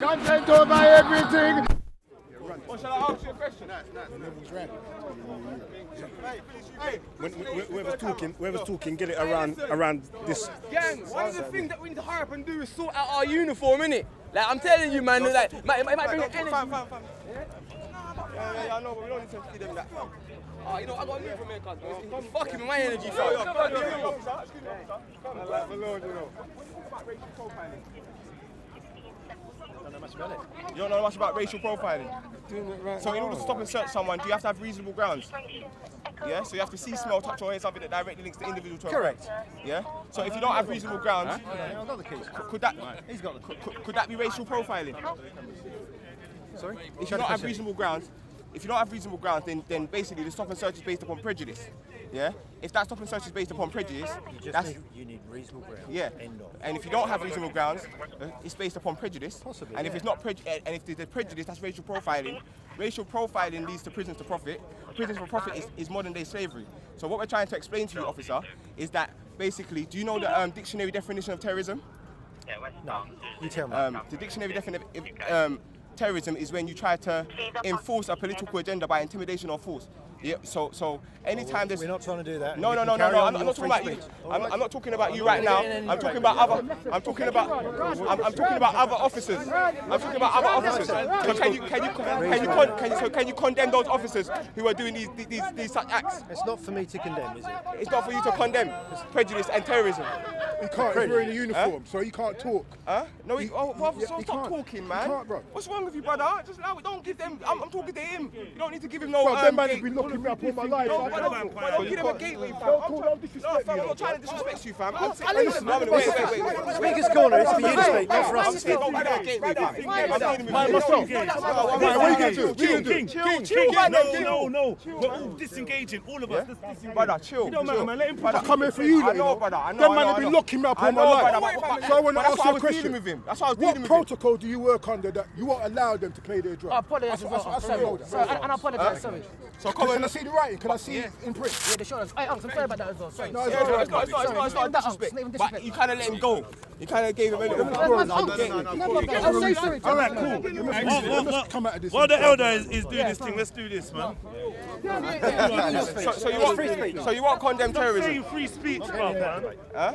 Content over everything. Or shall I ask you a question? Whoever's talking, get it around this. Gang, one of the things that we need to hurry up and do is sort out our uniform, innit? Like, I'm telling you, man, like, it might bring an energy. Yeah, I know, but we don't need to feed them that, fam. Oh, you know, I got a move from here, cuz. It's fucking with my energy, fam. You don't know much about racial profiling. So in order to stop and search someone, do you have to have reasonable grounds? Yeah, so you have to see, smell, touch or hear something that directly links the individual to a crime. Yeah? So if you don't have reasonable grounds, could that be racial profiling? Sorry? If you don't have reasonable grounds, then basically the stop and search is based upon prejudice. Yeah? If that stop and search is based upon prejudice, You need reasonable grounds. yeah. And if you don't have reasonable grounds, it's based upon prejudice. Possibly, and if it's not and if there's prejudice, that's racial profiling. Racial profiling leads to prisons to profit. Prisons for profit is modern day slavery. So what we're trying to explain to you, officer, is that basically, do you know the dictionary definition of terrorism? No, you tell me. The dictionary definition of terrorism is when you try to enforce a political agenda by intimidation or force. Yeah, so anytime there's... We're not trying to do that. No, I'm not talking about you. I'm not talking about you right now. I'm talking about other officers. I'm talking about other officers. So can you condemn those officers who are doing these such acts? It's not for me to condemn, is it? It's not for you to condemn prejudice and terrorism. You can't, he's wearing a uniform, so you can't talk. Huh? No, stop talking, man. You can't, bro. What's wrong with you, brother? Just allow it. Don't give them. I'm talking to him. You don't need to give him no. Bro, them man have been locking me up all my life. Don't give him a gateway, fam. Don't disrespect No, fam, me. I'm not trying to disrespect you, fam. Wait. Speaker's corner, it's for you to speak, not for us to speak. Don't give him a gateway, fam. Chill, No. We're all disengaging, all of us. Brother, chill. It don't matter, man. Let him I come here for you, I know, brother. I know. Them man have been locking me up all my life. So I want to ask you a question. That's why I was dealing What with him. protocol do you work under that you won't allow them to play their drum? I apologise as well. Sorry, and I apologise, sorry. So Can I see the writing? Can I see it in print? Yeah, the shoulders. Hey, I'm sorry about that as well. Sorry. No, it's not disrespect. But you kind of let him go. You kind of gave him a little bit. All right, cool. Let's come out of this. While the elder is doing this thing, let's do this, man. So you won't condemn Stop terrorism? saying free speech, bro, man. Huh?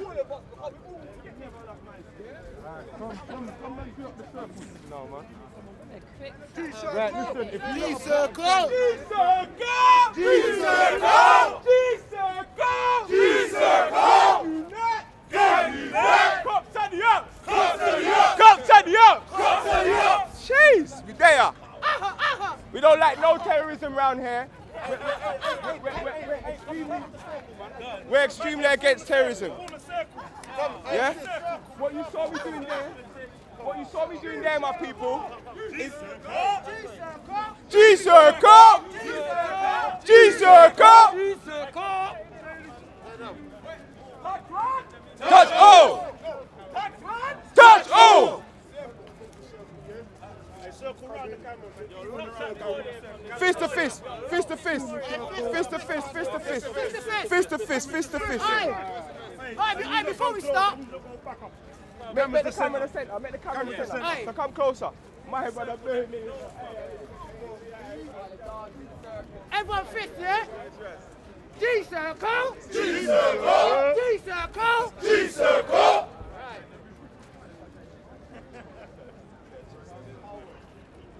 Right, listen, if you Jeez, we there. We don't like no terrorism around here. We're extremely against terrorism. Yeah? What you saw me doing there, my people, is G-Circle! Touch all! Touch all! Fist to fist. Hey, before we start. Make the camera center. So come closer. My brother Bernie. Everyone fist, yeah? G-Circle.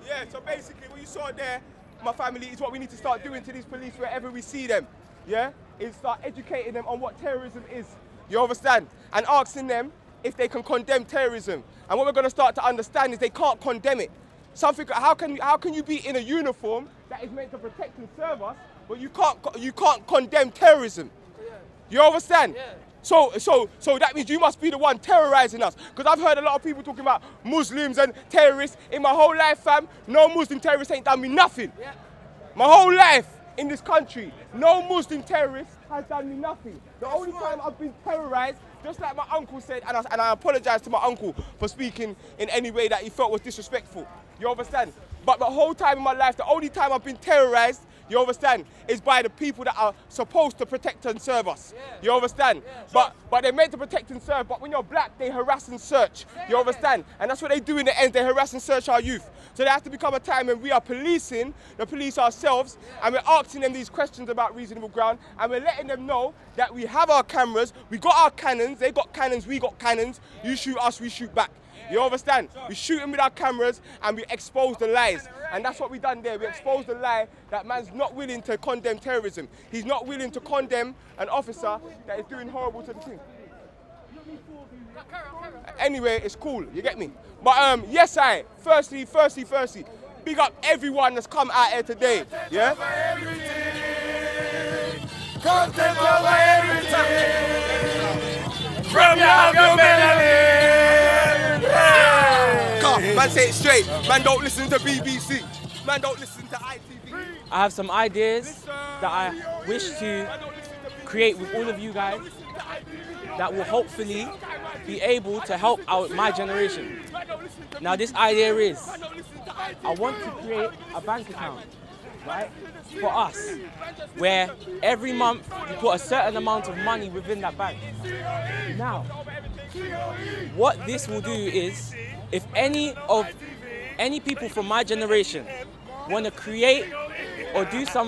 Yeah, so basically what you saw there, my family, is what we need to start doing to these police wherever we see them. Yeah? Is start educating them on what terrorism is. You understand? And asking them if they can condemn terrorism. And what we're going to start to understand is they can't condemn it. How can you be in a uniform that is meant to protect and serve us, but you can't condemn terrorism? You understand? Yeah. So that means you must be the one terrorizing us. Because I've heard a lot of people talking about Muslims and terrorists. In my whole life, fam, no Muslim terrorist ain't done me nothing. Yeah. My whole life in this country, no Muslim terrorist has done me nothing. The only time I've been terrorized, just like my uncle said, and I apologize to my uncle for speaking in any way that he felt was disrespectful. You understand? But the whole time in my life, the only time I've been terrorized you understand, is by the people that are supposed to protect and serve us. You understand? But they're meant to protect and serve, but when you're black, they harass and search. You understand? And that's what they do in the end, they harass and search our youth. So there has to become a time when we are policing the police ourselves, and we're asking them these questions about reasonable ground, and we're letting them know that we have our cameras, we got our cannons, they got cannons, we got cannons, you shoot us, we shoot back. You understand? We shoot them with our cameras and we expose the lies. And that's what we done there. We exposed the lie that man's not willing to condemn terrorism. He's not willing to condemn an officer that is doing horrible to the thing. Anyway, it's cool, you get me? But yes, firstly, big up everyone that's come out here today, yeah? Content over everything. From your Man, say it straight. Man, don't listen to BBC. Man, don't listen to ITV. I have some ideas that I wish to create with all of you guys that will hopefully be able to help out my generation. Now, this idea is, I want to create a bank account, right, for us, where every month you put a certain amount of money within that bank. Now, what this will do is, if any people from my generation want to create or do some